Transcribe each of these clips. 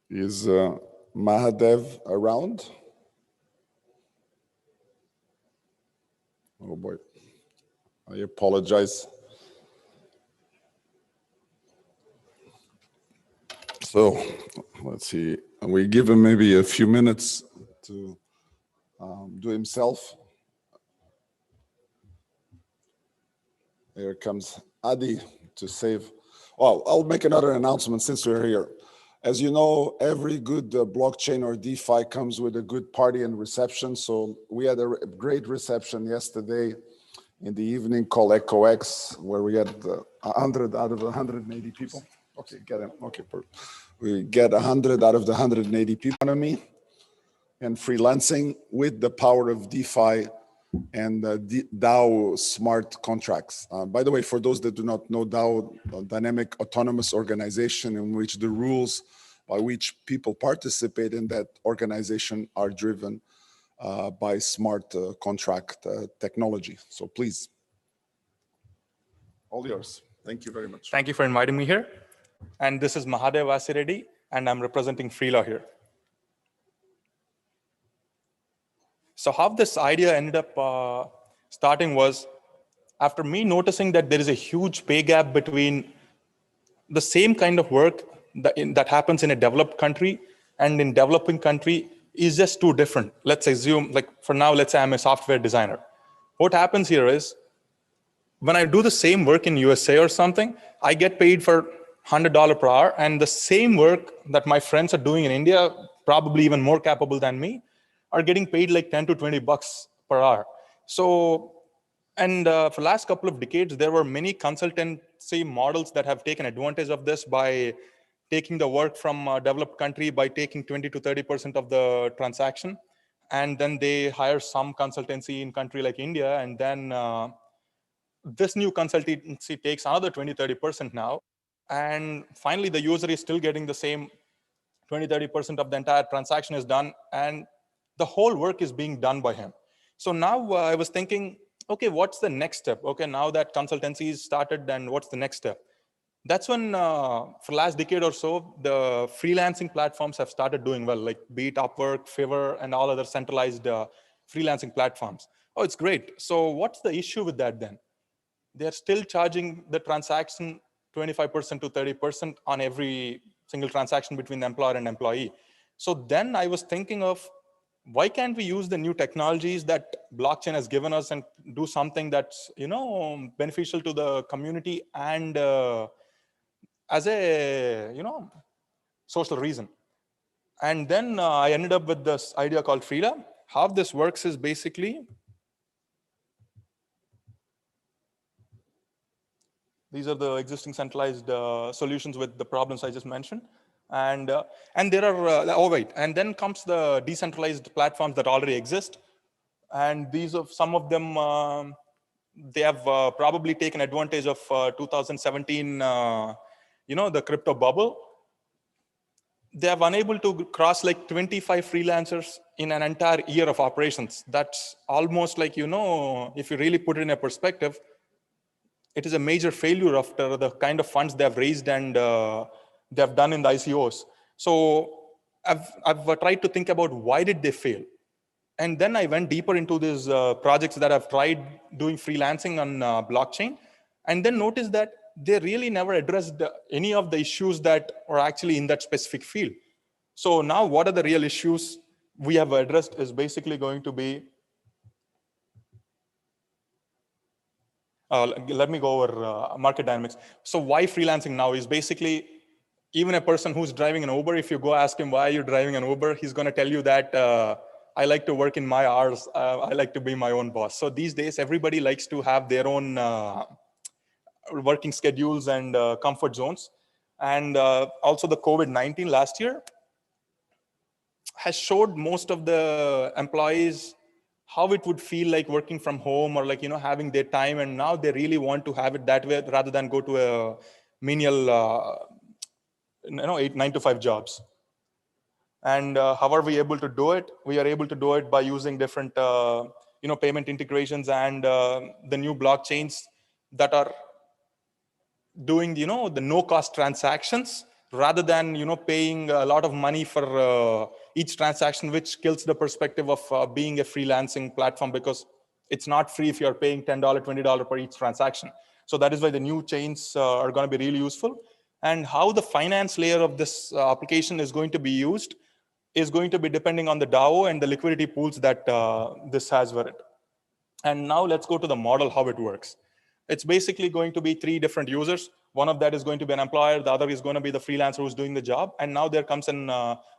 Is Mahadev around? Oh boy, I apologize. So let's see, we give him maybe a few minutes to do himself. Here comes Adi to save. Well, I'll make another announcement since we're here. As you know, every good blockchain or DeFi comes with a good party and reception. So we had a great reception yesterday in the evening called EchoX, where we had 100 out of 180 people. Okay, get him. Okay, perfect. We get 100 out of the 180 people. Economy and freelancing with the power of DeFi and DAO smart contracts. By the way, for those that do not know, DAO, Dynamic Autonomous Organization, in which the rules by which people participate in that organization are driven by smart contract technology. So please, all yours. Thank you very much. Thank you for inviting me here. And this is Mahadev Vasireddy, and I'm representing Freela here. So how this idea ended up starting was after me noticing that there is a huge pay gap between the same kind of work that happens in a developed country and in developing country is just too different. Let's assume, like for now, let's say I'm a software designer. What happens here is when I do the same work in USA or something, I get paid for $100 per hour, and the same work that my friends are doing in India, probably even more capable than me, are getting paid like 10 to 20 bucks per hour. So, and for the last couple of decades, there were many consultancy models that have taken advantage of this by taking the work from a developed country by taking 20 to 30% of the transaction. And then they hire some consultancy in country like India. And then this new consultancy takes another 20, 30% now. And finally, the user is still getting the same 20, 30% of the entire transaction is done. And the whole work is being done by him. So now I was thinking, okay, what's the next step? Okay, now that consultancy is started, then what's the next step? That's when, for the last decade or so, the freelancing platforms have started doing well, like be it Upwork, Fiverr, and all other centralized freelancing platforms. Oh, it's great. So what's the issue with that then? They're still charging the transaction 25% to 30% on every single transaction between the employer and employee. So then I was thinking of, why can't we use the new technologies that blockchain has given us and do something that's, beneficial to the community and as a, social reason. And then I ended up with this idea called Freela. How this works is basically, these are the existing centralized solutions with the problems I just mentioned. And there are, and then comes the decentralized platforms that already exist. And these are some of them, they have probably taken advantage of 2017, the crypto bubble. They have unable to cross like 25 freelancers in an entire year of operations. That's almost like, if you really put it in a perspective, it is a major failure after the kind of funds they have raised and they have done in the ICOs. So I've tried to think about why did they fail? And then I went deeper into these projects that I've tried doing freelancing on blockchain, and then noticed that they really never addressed any of the issues that are actually in that specific field. So now what are the real issues we have addressed is basically going to be, let me go over market dynamics. So why freelancing now is basically, even a person who's driving an Uber, if you go ask him why you're driving an Uber, he's going to tell you that I like to work in my hours. I like to be my own boss. So these days, everybody likes to have their own working schedules and comfort zones. And also the COVID-19 last year has showed most of the employees how it would feel like working from home or like, having their time. And now they really want to have it that way rather than go to a menial, 9 to 5 jobs. And how are we able to do it? We are able to do it by using different, payment integrations and the new blockchains that are doing, the no-cost transactions rather than, paying a lot of money for each transaction, which kills the perspective of being a freelancing platform, because it's not free if you're paying $10, $20 per each transaction. So that is why the new chains are going to be really useful. And how the finance layer of this application is going to be used is going to be depending on the DAO and the liquidity pools that this has for it. And now let's go to the model, how it works. It's basically going to be 3 different users. One of that is going to be an employer. The other is going to be the freelancer who's doing the job. And now there comes an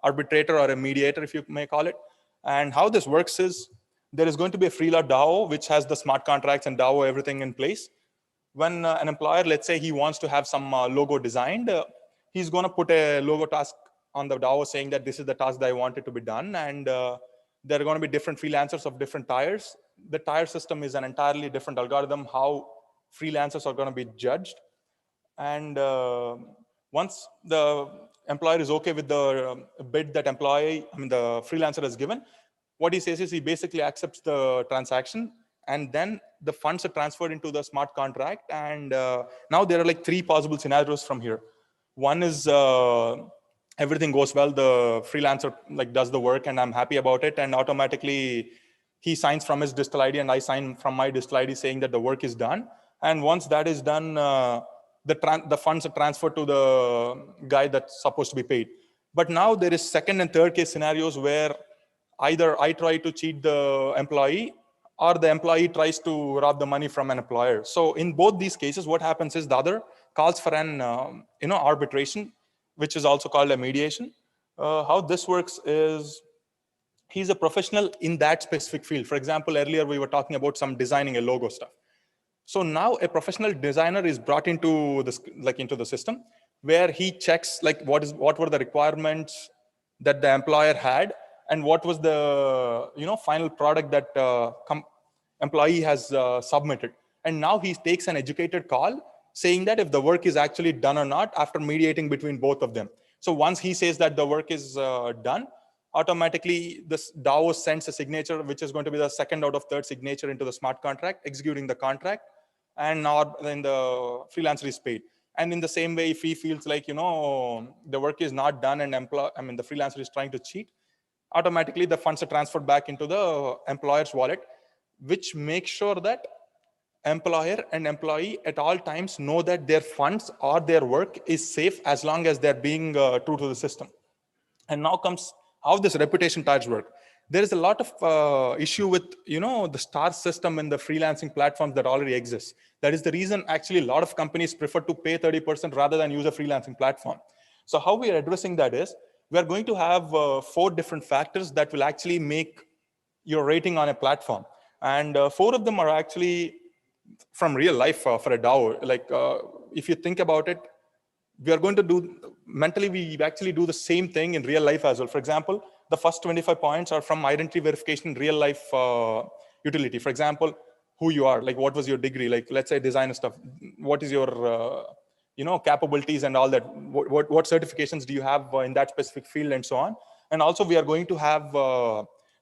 arbitrator or a mediator, if you may call it. And how this works is there is going to be a Freela DAO, which has the smart contracts and DAO, everything in place. When an employer, let's say he wants to have some logo designed, he's going to put a logo task on the DAO saying that this is the task that I want it to be done. And there are going to be different freelancers of different tiers. The tier system is an entirely different algorithm, how freelancers are going to be judged. And once the employer is okay with the bid that the freelancer has given, what he says is he basically accepts the transaction, and then the funds are transferred into the smart contract. And now there are like 3 possible scenarios from here. One is everything goes well, the freelancer does the work and I'm happy about it, and automatically he signs from his distill ID and I sign from my distill ID saying that the work is done. And once that is done, the funds are transferred to the guy that's supposed to be paid. But now there is second and third case scenarios where either I try to cheat the employee or the employee tries to rob the money from an employer. So in both these cases, what happens is the other calls for an arbitration, which is also called a mediation. How this works is he's a professional in that specific field. For example, earlier we were talking about some designing a logo stuff. So now a professional designer is brought into this, into the system, where he checks what were the requirements that the employer had, and what was the final product that employee has submitted. And now he takes an educated call saying that if the work is actually done or not after mediating between both of them. So once he says that the work is done, automatically this DAO sends a signature, which is going to be the second out of third signature into the smart contract, executing the contract, and now then the freelancer is paid. And in the same way, if he feels like, the work is not done and the freelancer is trying to cheat, automatically the funds are transferred back into the employer's wallet, which makes sure that employer and employee at all times know that their funds or their work is safe as long as they're being true to the system. And now comes how this reputation tiers work. There is a lot of issue with the star system in the freelancing platforms that already exist. That is the reason actually a lot of companies prefer to pay 30% rather than use a freelancing platform. So how we are addressing that is we are going to have 4 different factors that will actually make your rating on a platform. And 4 of them are actually from real life for a DAO. If you think about it, we are going to do mentally, we actually do the same thing in real life as well. For example, the first 25 points are from identity verification in real life utility. For example, who you are, what was your degree, let's say designer stuff, what is your capabilities and all that, what certifications do you have in that specific field, and so on. And also we are going to have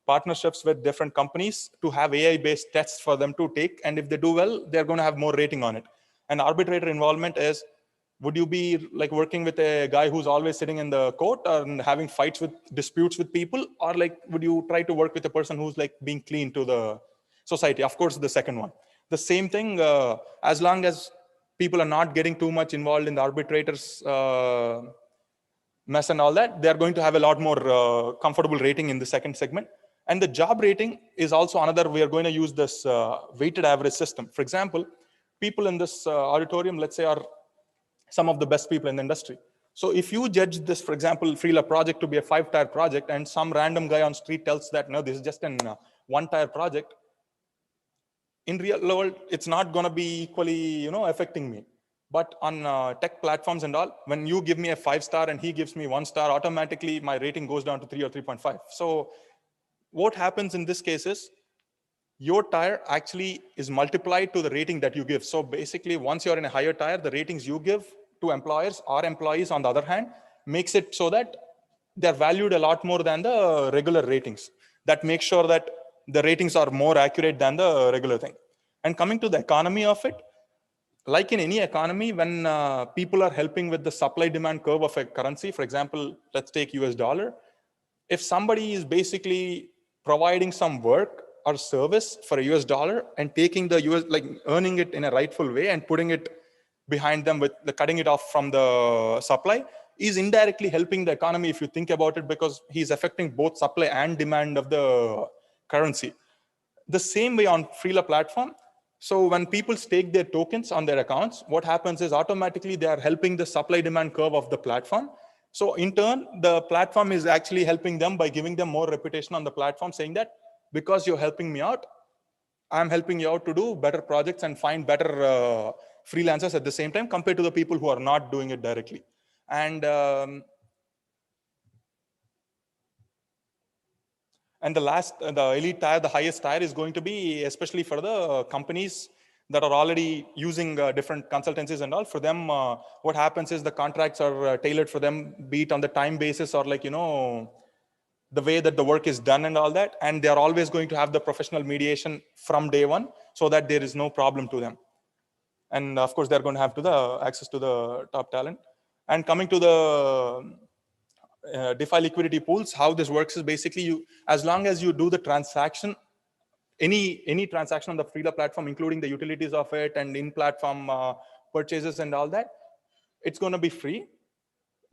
partnerships with different companies to have AI based tests for them to take, and if they do well, they're going to have more rating on it. And arbitrator involvement is, would you be working with a guy who's always sitting in the court and having disputes with people, or would you try to work with a person who's being clean to the society? Of course, the second one. The same thing, as long as people are not getting too much involved in the arbitrators mess and all that, they're going to have a lot more comfortable rating in the second segment. And the job rating is also another. We are going to use this weighted average system. For example, people in this auditorium, let's say, are some of the best people in the industry. So if you judge this, for example, Freela project to be a 5-tier project, and some random guy on street tells that, no, this is just an 1-tier project, in real world, it's not going to be equally, affecting me. But on tech platforms and all, when you give me a 5-star and he gives me 1 star, automatically my rating goes down to 3 or 3.5. So what happens in this case is your tier actually is multiplied to the rating that you give. So basically, once you're in a higher tier, the ratings you give to employers or employees, on the other hand, makes it so that they're valued a lot more than the regular ratings. That makes sure that the ratings are more accurate than the regular thing. And coming to the economy of it, like in any economy, when people are helping with the supply demand curve of a currency, for example, let's take US dollar. If somebody is basically providing some work or service for a US dollar and taking the US, like earning it in a rightful way and putting it behind them with the cutting it off from the supply, is indirectly helping the economy if you think about it, because he's affecting both supply and demand of the currency. The same way on Freela platform. So when people stake their tokens on their accounts, what happens is automatically they are helping the supply demand curve of the platform. So in turn, the platform is actually helping them by giving them more reputation on the platform, saying that because you're helping me out, I'm helping you out to do better projects and find better freelancers at the same time compared to the people who are not doing it directly. And the elite tier, the highest tier is going to be especially for the companies that are already using different consultancies and all. For them, what happens is the contracts are tailored for them, be it on the time basis or like, the way that the work is done and all that. And they're always going to have the professional mediation from day one so that there is no problem to them. And of course, they're going to have the access to the top talent. And coming to the DeFi liquidity pools, how this works is basically as long as you do the transaction, any transaction on the Freela platform, including the utilities of it and in-platform purchases and all that, it's going to be free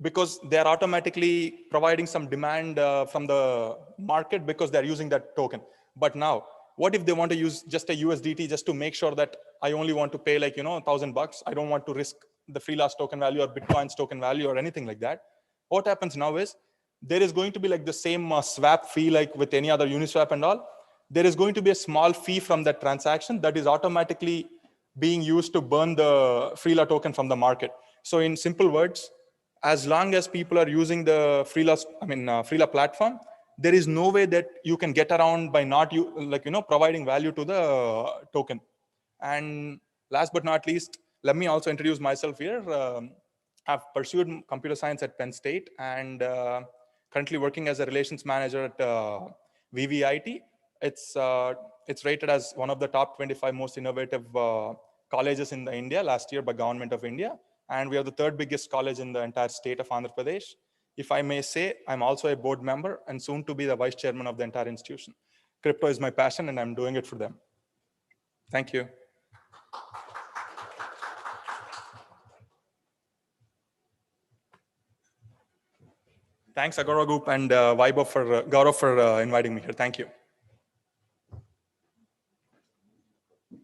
because they're automatically providing some demand from the market because they're using that token. But now, what if they want to use just a USDT just to make sure that I only want to pay like, $1,000? I don't want to risk the Freela's token value or Bitcoin's token value or anything like that. What happens now is there is going to be like the same swap fee like with any other Uniswap and all. There is going to be a small fee from that transaction that is automatically being used to burn the Freela token from the market. So in simple words, as long as people are using the Freela platform, there is no way that you can get around by not providing value to the token. And last but not least, let me also introduce myself here. I've pursued computer science at Penn State and currently working as a relations manager at VVIT. It's rated as one of the top 25 most innovative colleges in India last year by Government of India. And we are the third biggest college in the entire state of Andhra Pradesh. If I may say, I'm also a board member and soon to be the vice chairman of the entire institution. Crypto is my passion and I'm doing it for them. Thank you. Thanks Agora Group and Gaurav for inviting me here. Thank you.